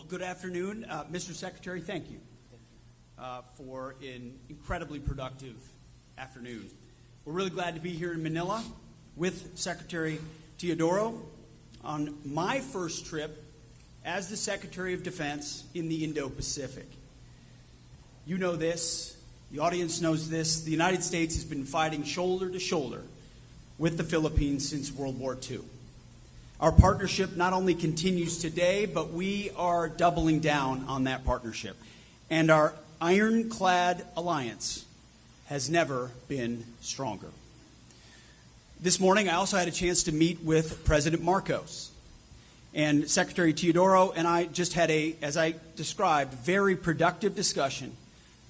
Good afternoon. Mr. Secretary, thank you for an incredibly productive afternoon. We're really glad to be here in Manila with Secretary Teodoro on my first trip as the Secretary of Defense in the Indo-Pacific. You know this, the audience knows this, the United States has been fighting shoulder to shoulder with the Philippines since World War II. Our partnership not only continues today, but we are doubling down on that partnership. And our ironclad alliance has never been stronger. This morning, I also had a chance to meet with President Marcos. And Secretary Teodoro and I just had as I described, very productive discussion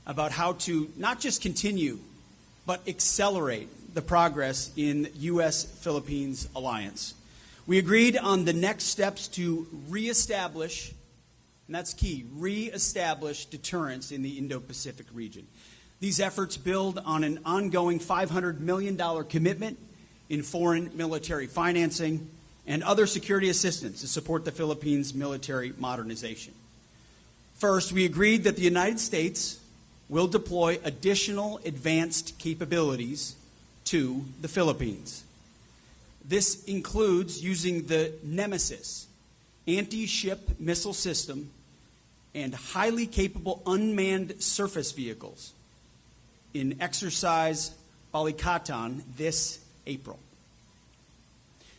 about how to not just continue, but accelerate the progress in U.S.-Philippines alliance. We agreed on the next steps to reestablish, and that's key, reestablish deterrence in the Indo-Pacific region. These efforts build on an ongoing $500 million commitment in foreign military financing and other security assistance to support the Philippines' military modernization. First, we agreed that the United States will deploy additional advanced capabilities to the Philippines. This includes using the Nemesis anti-ship missile system and highly capable unmanned surface vehicles in exercise Balikatan this April.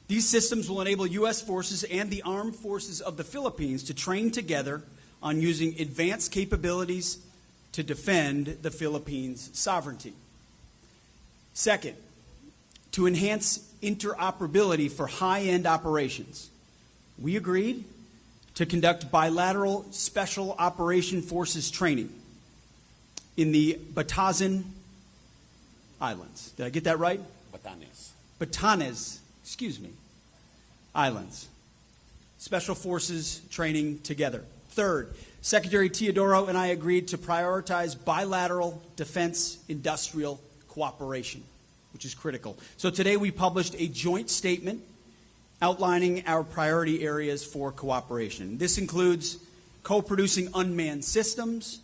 These systems will enable U.S. forces and the armed forces of the Philippines to train together on using advanced capabilities to defend the Philippines' sovereignty. Second, to enhance interoperability for high-end operations, we agreed to conduct bilateral Special Operation Forces training in the Batanes Islands. Did I get that right? Batanes, Islands. Special Forces training together. Third, Secretary Teodoro and I agreed to prioritize bilateral defense industrial cooperation, which is critical. So today we published a joint statement outlining our priority areas for cooperation. This includes co-producing unmanned systems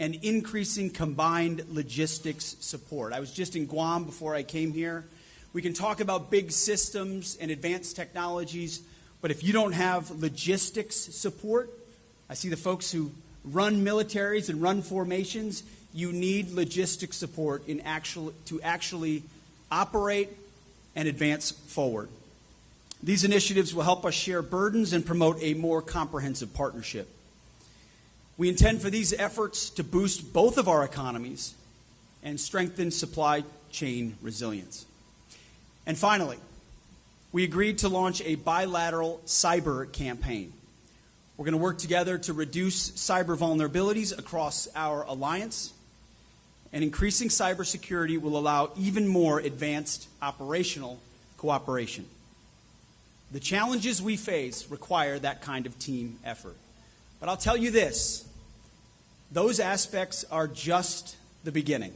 and increasing combined logistics support. I was just in Guam before I came here. We can talk about big systems and advanced technologies, but if you don't have logistics support, I see the folks who run militaries and run formations, you need logistics support to actually operate and advance forward. These initiatives will help us share burdens and promote a more comprehensive partnership. We intend for these efforts to boost both of our economies and strengthen supply chain resilience. And finally, we agreed to launch a bilateral cyber campaign. We're going to work together to reduce cyber vulnerabilities across our alliance, and increasing cybersecurity will allow even more advanced operational cooperation. The challenges we face require that kind of team effort. But I'll tell you this, those aspects are just the beginning.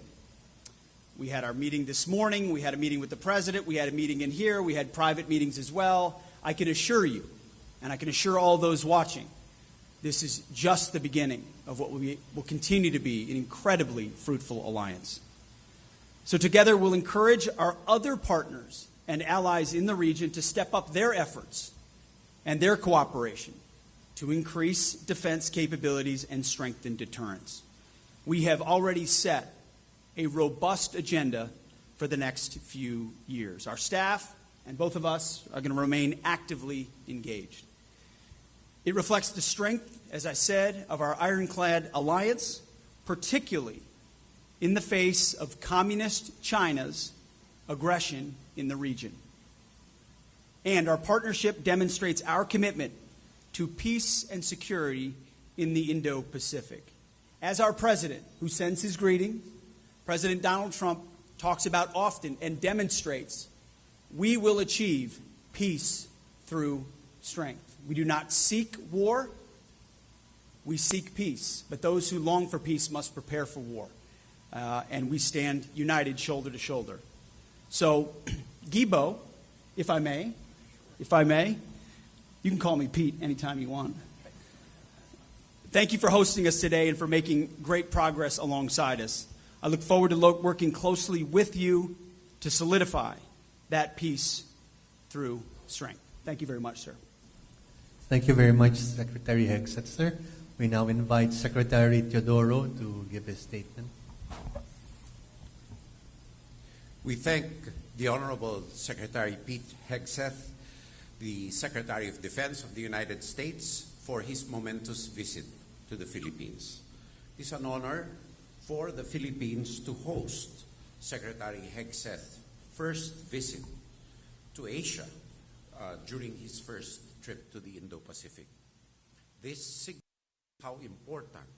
We had our meeting this morning, we had a meeting with the President, we had a meeting in here, we had private meetings as well. I can assure you, and I can assure all those watching, this is just the beginning of what will continue to be an incredibly fruitful alliance. So together we'll encourage our other partners and allies in the region to step up their efforts and their cooperation to increase defense capabilities and strengthen deterrence. We have already set a robust agenda for the next few years. Our staff and both of us are going to remain actively engaged. It reflects the strength, as I said, of our ironclad alliance, particularly in the face of communist China's aggression in the region. And our partnership demonstrates our commitment to peace and security in the Indo-Pacific. As our president, who sends his greeting, President Donald Trump talks about often and demonstrates, we will achieve peace through strength. We do not seek war, we seek peace. But those who long for peace must prepare for war. And we stand united shoulder to shoulder. So, Gibo, if I may, you can call me Pete anytime you want. Thank you for hosting us today and for making great progress alongside us. I look forward to working closely with you to solidify that peace through strength. Thank you very much, sir. Thank you very much, Secretary Hegseth, sir. We now invite Secretary Teodoro to give his statement. We thank the Honorable Secretary Pete Hegseth, the Secretary of Defense of the United States, for his momentous visit to the Philippines. It is an honor for the Philippines to host Secretary Hegseth's first visit to Asia during his first trip to the Indo-Pacific. This signals how important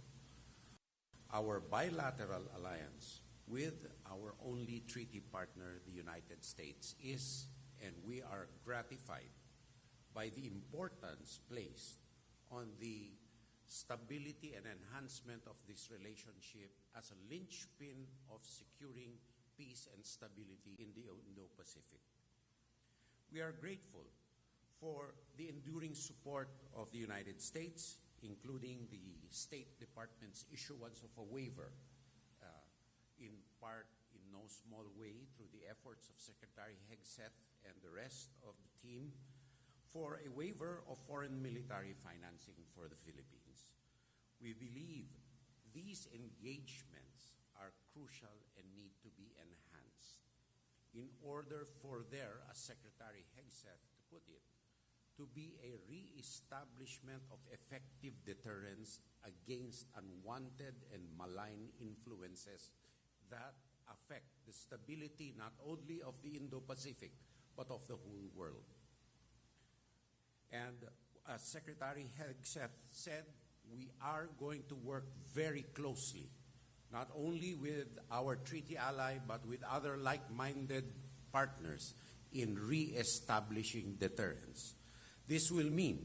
our bilateral alliance with our only treaty partner, the United States, is, and we are gratified by the importance placed on the stability and enhancement of this relationship as a linchpin of securing peace and stability in the Indo-Pacific. We are grateful for the enduring support of the United States, including the State Department's issuance of a waiver, in part, in no small way, through the efforts of Secretary Hegseth and the rest of the team, for a waiver of foreign military financing for the Philippines. We believe these engagements are crucial and need to be enhanced in order for there, as Secretary Hegseth put it, to be a re-establishment of effective deterrence against unwanted and malign influences that affect the stability not only of the Indo-Pacific, but of the whole world. And as Secretary Hegseth said, we are going to work very closely, not only with our treaty ally, but with other like-minded partners in re-establishing deterrence. This will mean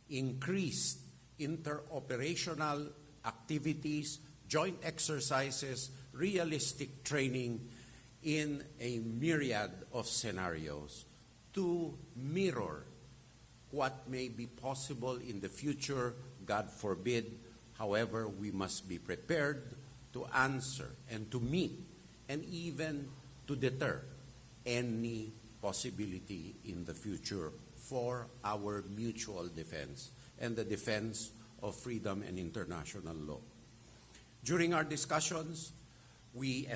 increased interoperational activities, joint exercises, realistic training in a myriad of scenarios to mirror what may be possible in the future, God forbid. However, we must be prepared to answer and to meet and even to deter any possibility in the future for our mutual defense and the defense of freedom and international law. During our discussions, we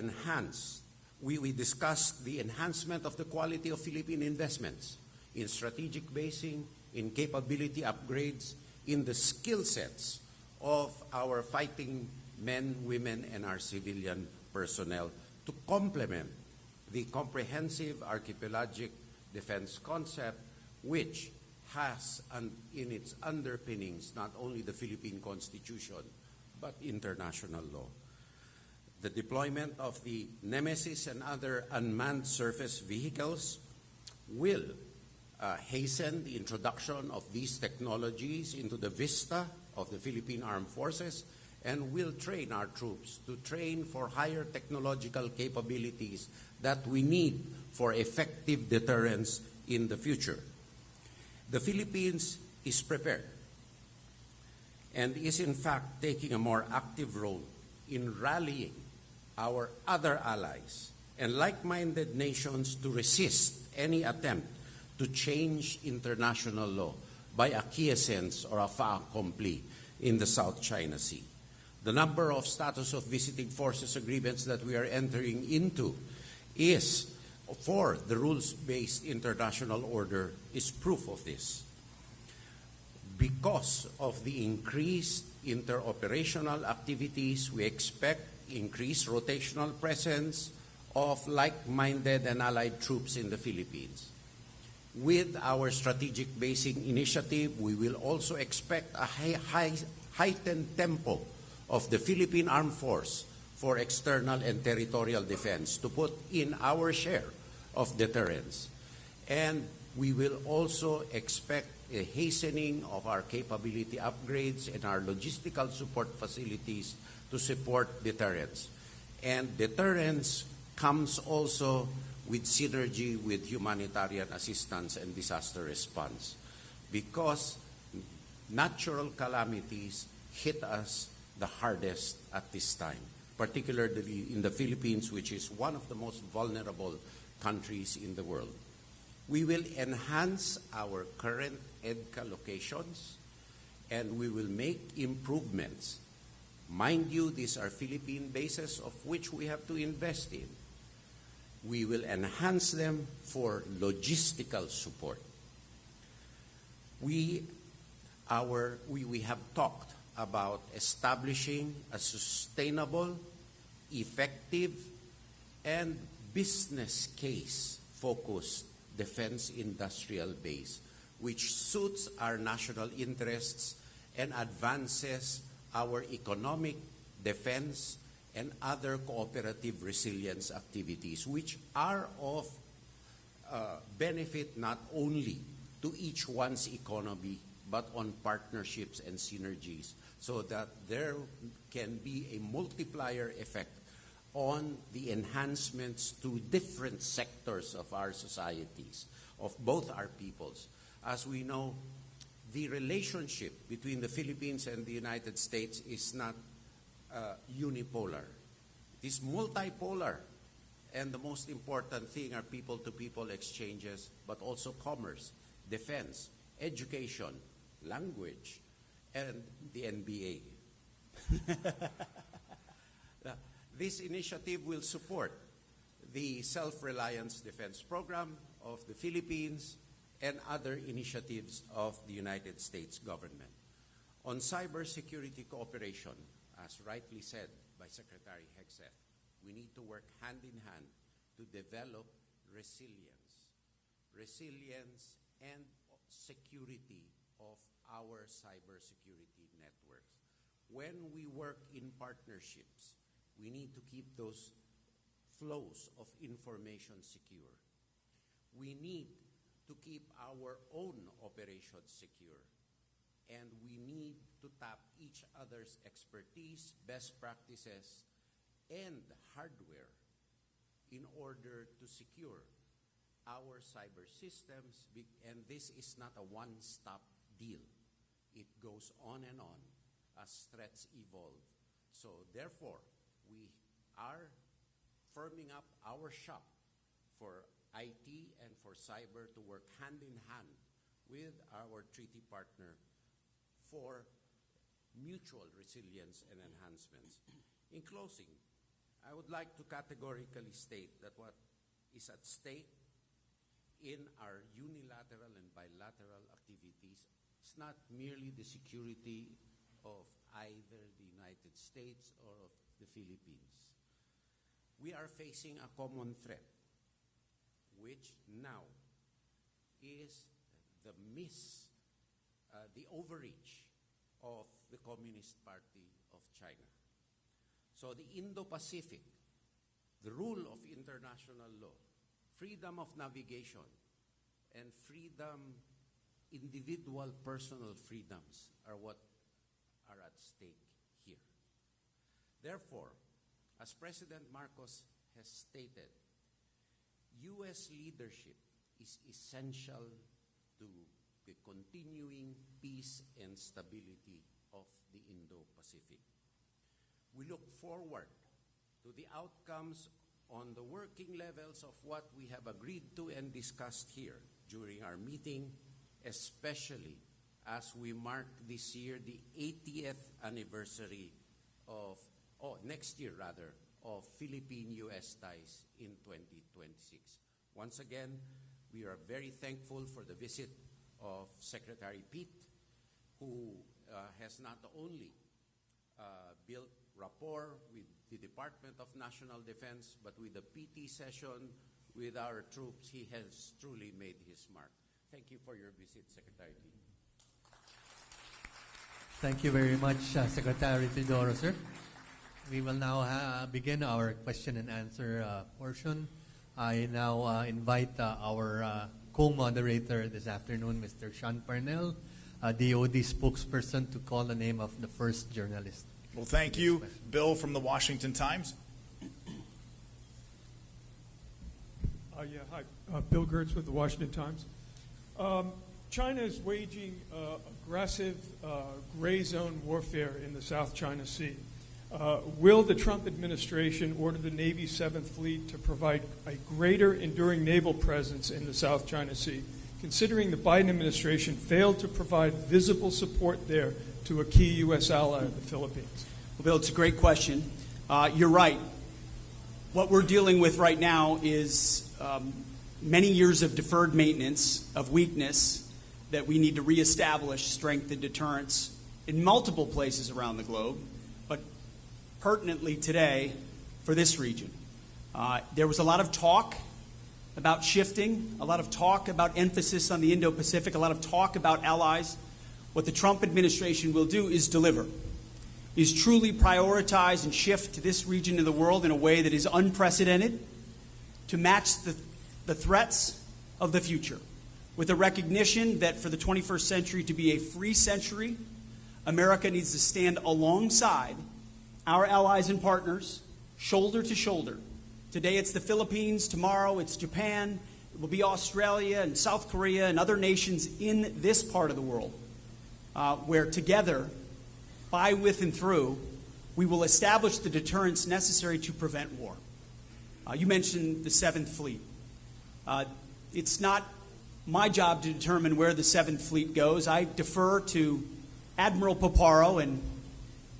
discussed the enhancement of the quality of Philippine investments in strategic basing, in capability upgrades, in the skill sets of our fighting men, women, and our civilian personnel to complement the comprehensive archipelagic defense concept, which has in its underpinnings not only the Philippine Constitution, but international law. The deployment of the Nemesis and other unmanned surface vehicles will hasten the introduction of these technologies into the vista of the Philippine Armed Forces and will train our troops to train for higher technological capabilities that we need for effective deterrence in the future. The Philippines is prepared and is in fact taking a more active role in rallying our other allies and like-minded nations to resist any attempt to change international law by acquiescence or a fait accompli in the South China Sea. The number of status of visiting forces agreements that we are entering into is, for the rules-based international order, is proof of this. Because of the increased interoperational activities, we expect increased rotational presence of like-minded and allied troops in the Philippines. With our strategic basing initiative, we will also expect a heightened tempo of the Philippine Armed Force for external and territorial defense to put in our share of deterrence. And we will also expect a hastening of our capability upgrades and our logistical support facilities to support deterrence. And deterrence comes also with synergy with humanitarian assistance and disaster response, because natural calamities hit us the hardest at this time, particularly in the Philippines, which is one of the most vulnerable countries in the world. We will enhance our current EDCA locations, and we will make improvements. Mind you, these are Philippine bases of which we have to invest in. We will enhance them for logistical support. We have talked about establishing a sustainable, effective, and business case-focused defense industrial base, which suits our national interests and advances our economic, defense, and other cooperative resilience activities, which are of benefit not only to each one's economy, but on partnerships and synergies, so that there can be a multiplier effect on the enhancements to different sectors of our societies, of both our peoples. As we know, the relationship between the Philippines and the United States is not unipolar. It is multipolar. And the most important thing are people-to-people exchanges, but also commerce, defense, education, language, and the NBA. This initiative will support the Self-Reliance Defense Program of the Philippines and other initiatives of the United States government. On cybersecurity cooperation, as rightly said by Secretary Hegseth, we need to work hand in hand to develop resilience and security of our cybersecurity networks. When we work in partnerships, we need to keep those flows of information secure. We need to keep our own operations secure. And we need to tap each other's expertise, best practices, and hardware in order to secure our cyber systems. And this is not a one-stop deal. It goes on and on as threats evolve. So therefore, we are firming up our shop for IT and for cyber to work hand in hand with our treaty partner for mutual resilience and enhancements. In closing, I would like to categorically state that what is at stake in our unilateral and bilateral activities is not merely the security of either the United States or of the Philippines. We are facing a common threat, which now is the overreach of the Communist Party of China. So the Indo-Pacific, the rule of international law, freedom of navigation, and individual personal freedoms are what are at stake here. Therefore, as President Marcos has stated, U.S. leadership is essential to the continuing peace and stability of the Indo-Pacific. We look forward to the outcomes on the working levels of what we have agreed to and discussed here during our meeting, especially as we mark this year the 80th anniversary next year of Philippine-U.S. ties in 2026. Once again, we are very thankful for the visit of Secretary Pete, who has not only built rapport with the Department of National Defense, but with the PT session with our troops, he has truly made his mark. Thank you for your visit, Secretary Pete. Thank you very much, Secretary Teodoro, sir. We will now begin our question and answer portion. I now invite our co-moderator this afternoon, Mr. Sean Parnell, DOD spokesperson, to call the name of the first journalist. Well, thank you, Bill from the Washington Times. Hi. Bill Gertz with the Washington Times. China is waging aggressive gray zone warfare in the South China Sea. Will the Trump administration order the Navy's 7th Fleet to provide a greater enduring naval presence in the South China Sea, considering the Biden administration failed to provide visible support there to a key U.S. ally, the Philippines? Well, Bill, it's a great question. You're right. What we're dealing with right now is many years of deferred maintenance, of weakness, that we need to reestablish strength and deterrence in multiple places around the globe, but pertinently today for this region. There was a lot of talk about shifting, a lot of talk about emphasis on the Indo-Pacific, a lot of talk about allies. What the Trump administration will do is deliver, is truly prioritize and shift to this region of the world in a way that is unprecedented to match the threats of the future, with a recognition that for the 21st century to be a free century, America needs to stand alongside our allies and partners, shoulder to shoulder. Today it's the Philippines, tomorrow it's Japan, it will be Australia and South Korea and other nations in this part of the world, where together, by, with, and through, we will establish the deterrence necessary to prevent war. You mentioned the 7th Fleet. It's not my job to determine where the 7th Fleet goes. I defer to Admiral Paparo and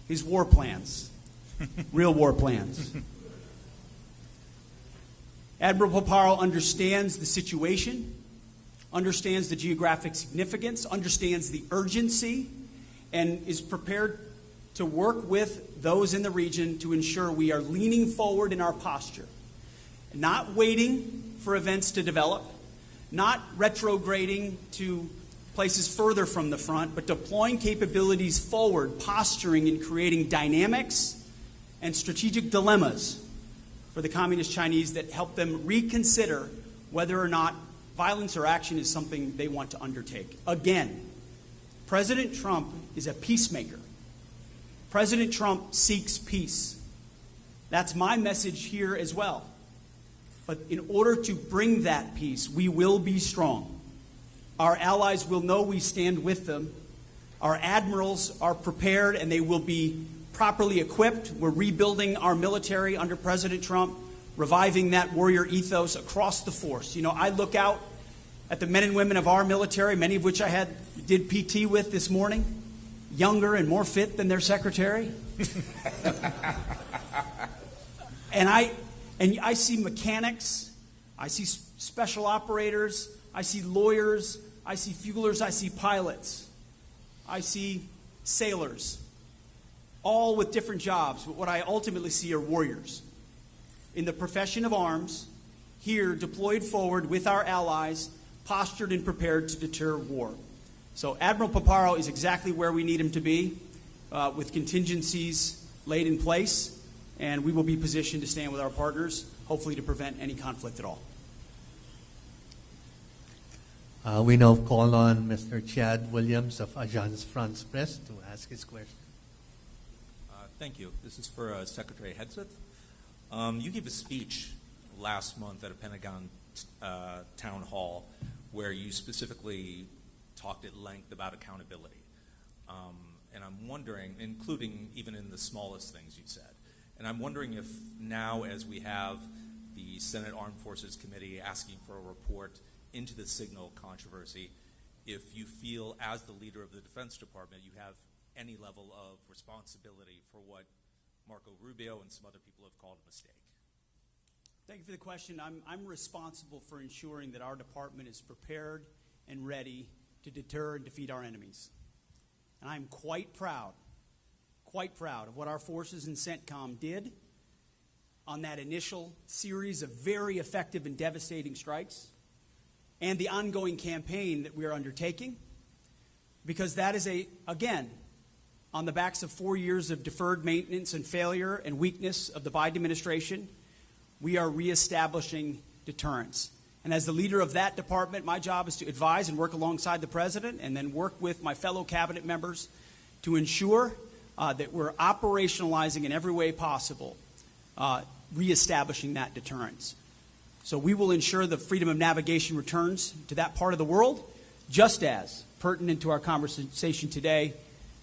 his war plans, real war plans. Admiral Paparo understands the situation, understands the geographic significance, understands the urgency, and is prepared to work with those in the region to ensure we are leaning forward in our posture, not waiting for events to develop, not retrograding to places further from the front, but deploying capabilities forward, posturing and creating dynamics and strategic dilemmas for the Communist Chinese that help them reconsider whether or not violence or action is something they want to undertake. Again, President Trump is a peacemaker. President Trump seeks peace. That's my message here as well. But in order to bring that peace, we will be strong. Our allies will know we stand with them. Our admirals are prepared and they will be properly equipped. We're rebuilding our military under President Trump, reviving that warrior ethos across the force. You know, I look out at the men and women of our military, many of which I did PT with this morning, younger and more fit than their secretary. And I see mechanics, I see special operators, I see lawyers, I see fuelers, I see pilots, I see sailors, all with different jobs. But what I ultimately see are warriors in the profession of arms, here deployed forward with our allies, postured and prepared to deter war. So Admiral Paparo is exactly where we need him to be, with contingencies laid in place. And we will be positioned to stand with our partners, hopefully to prevent any conflict at all. We now call on Mr. Chad Williams of Agence France Presse to ask his question. Thank you. This is for Secretary Hegseth. You gave a speech last month at a Pentagon town hall where you specifically talked at length about accountability. And I'm wondering, including even in the smallest things you said, and I'm wondering if now, as we have the Senate Armed Forces Committee asking for a report into the signal controversy, if you feel, as the leader of the Defense Department, you have any level of responsibility for what Marco Rubio and some other people have called a mistake. Thank you for the question. I'm responsible for ensuring that our department is prepared and ready to deter and defeat our enemies. And I'm quite proud of what our forces in CENTCOM did on that initial series of very effective and devastating strikes and the ongoing campaign that we are undertaking, because that is, again, on the backs of 4 years of deferred maintenance and failure and weakness of the Biden administration, we are reestablishing deterrence. And as the leader of that department, my job is to advise and work alongside the president and then work with my fellow cabinet members to ensure that we're operationalizing in every way possible, reestablishing that deterrence. So we will ensure the freedom of navigation returns to that part of the world, Just as pertinent to our conversation today,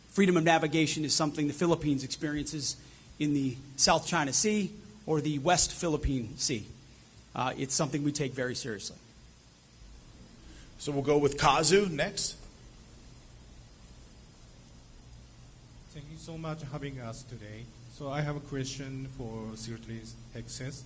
freedom of navigation is something the Philippines experiences in the South China Sea or the West Philippine Sea. It's something we take very seriously. So we'll go with Kazu next. Thank you so much for having us today. So I have a question for Secretary Hegseth.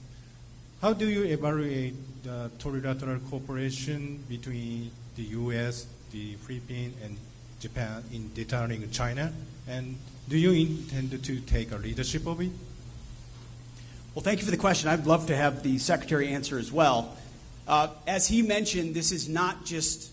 How do you evaluate the trilateral cooperation between the U.S., the Philippines, and Japan in deterring China? And do you intend to take a leadership of it? Well, thank you for the question. I'd love to have the Secretary answer as well. As he mentioned, this is not just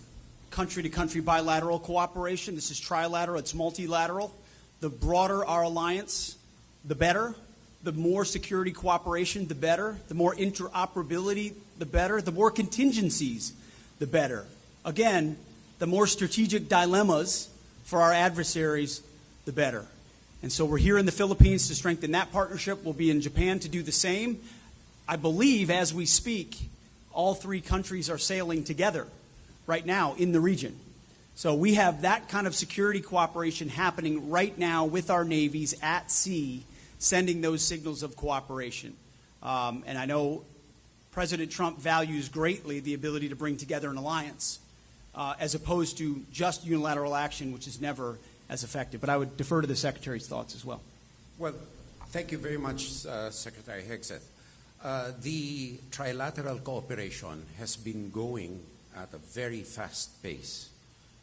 country-to-country bilateral cooperation. This is trilateral. It's multilateral. The broader our alliance, the better. The more security cooperation, the better. The more interoperability, the better. The more contingencies, the better. Again, the more strategic dilemmas for our adversaries, the better. And so we're here in the Philippines to strengthen that partnership. We'll be in Japan to do the same. I believe as we speak, all three countries are sailing together right now in the region. So we have that kind of security cooperation happening right now with our navies at sea, sending those signals of cooperation. And I know President Trump values greatly the ability to bring together an alliance as opposed to just unilateral action, which is never as effective. But I would defer to the Secretary's thoughts as well. Well, thank you very much, Secretary Hegseth. The trilateral cooperation has been going at a very fast pace.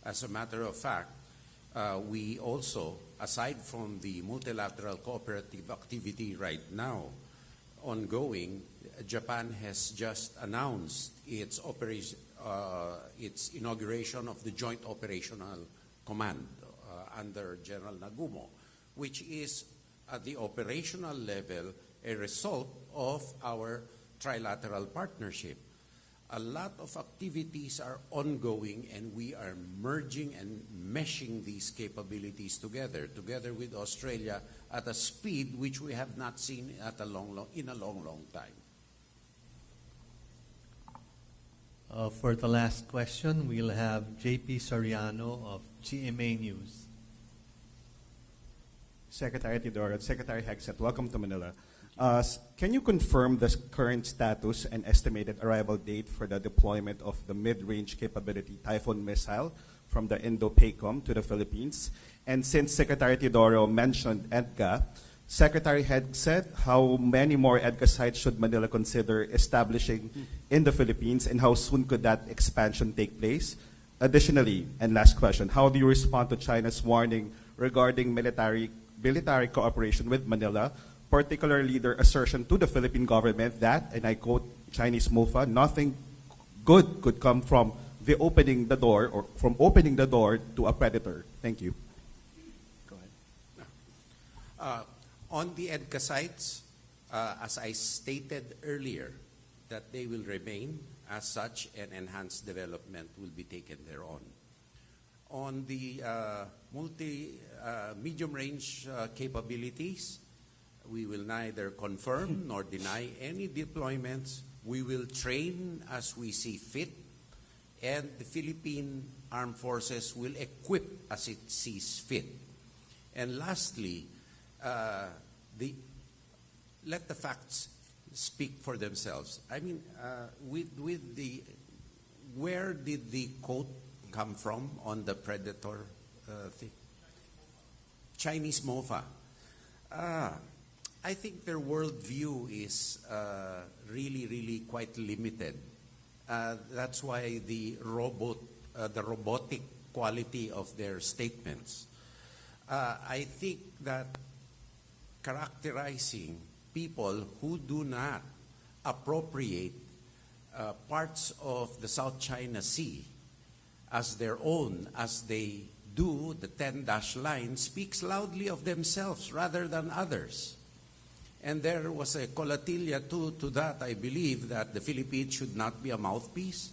As a matter of fact, we also, aside from the multilateral cooperative activity right now ongoing, Japan has just announced its inauguration of the Joint Operational Command under General Nagumo, which is at the operational level a result of our trilateral partnership. A lot of activities are ongoing, and we are merging and meshing these capabilities together with Australia at a speed which we have not seen in a long time. For the last question, we'll have JP Soriano of GMA News. Secretary Teodoro, Secretary Hegseth, welcome to Manila. Can you confirm the current status and estimated arrival date for the deployment of the mid-range capability Typhoon missile from the Indo-PACOM to the Philippines? And since Secretary Teodoro mentioned EDCA, Secretary Hegseth, how many more EDCA sites should Manila consider establishing in the Philippines, and how soon could that expansion take place? Additionally, and last question, how do you respond to China's warning regarding military cooperation with Manila, particularly their assertion to the Philippine government that, and I quote Chinese MOFA, nothing good could come from opening the door to a predator? Thank you. Go ahead. On the EDCA sites, as I stated earlier, that they will remain as such, and enhanced development will be taken thereon. On the medium-range capabilities, we will neither confirm nor deny any deployments. We will train as we see fit, and the Philippine Armed Forces will equip as it sees fit. And lastly, let the facts speak for themselves. I mean, where did the quote come from on the predator thing? Chinese MOFA. I think their worldview is really quite limited. That's why the robotic quality of their statements. I think that characterizing people who do not appropriate parts of the South China Sea as their own, as they do the 10-dash line, speaks loudly of themselves rather than others. And there was a collatilla to that, I believe, that the Philippines should not be a mouthpiece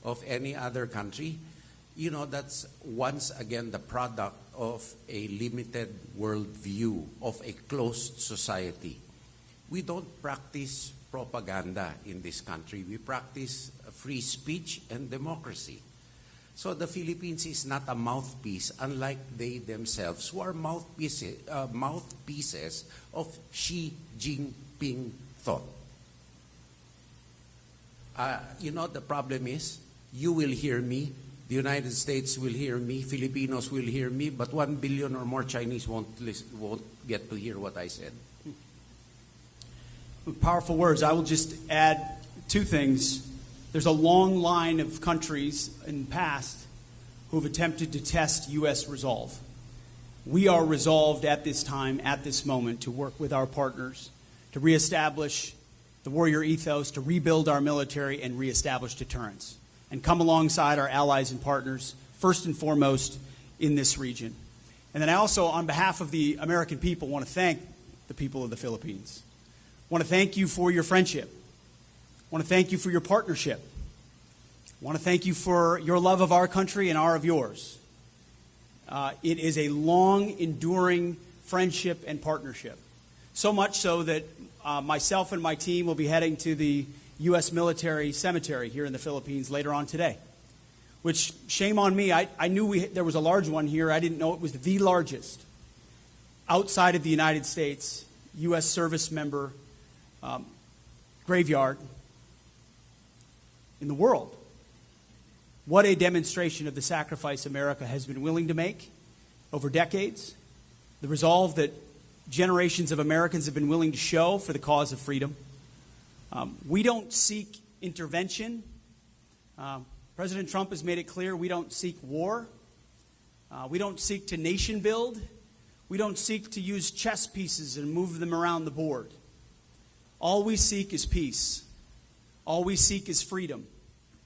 of any other country. You know, that's once again the product of a limited worldview, of a closed society. We don't practice propaganda in this country. We practice free speech and democracy. So the Philippines is not a mouthpiece, unlike they themselves, who are mouthpieces of Xi Jinping thought. The problem is, you will hear me, the United States will hear me, Filipinos will hear me, but 1 billion or more Chinese won't get to hear what I said. Powerful words. I will just add two things. There's a long line of countries in the past who have attempted to test U.S. resolve. We are resolved at this time, at this moment, to work with our partners to reestablish the warrior ethos, to rebuild our military and reestablish deterrence, and come alongside our allies and partners, first and foremost, in this region. And then I also, on behalf of the American people, want to thank the people of the Philippines. I want to thank you for your friendship. I want to thank you for your partnership. I want to thank you for your love of our country and our of yours. It is a long, enduring friendship and partnership. So much so that myself and my team will be heading to the U.S. military cemetery here in the Philippines later on today. Which, shame on me, I knew there was a large one here. I didn't know it was the largest outside of the United States U.S. service member graveyard in the world. What a demonstration of the sacrifice America has been willing to make over decades, the resolve that generations of Americans have been willing to show for the cause of freedom. We don't seek intervention. President Trump has made it clear we don't seek war. We don't seek to nation build. We don't seek to use chess pieces and move them around the board. All we seek is peace. All we seek is freedom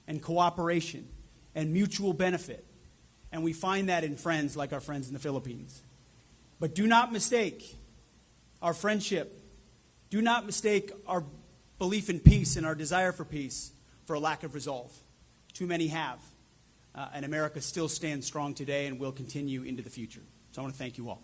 and cooperation and mutual benefit. And we find that in friends like our friends in the Philippines. But do not mistake our friendship. Do not mistake our belief in peace and our desire for peace for a lack of resolve. Too many have. And America still stands strong today and will continue into the future. So I want to thank you all.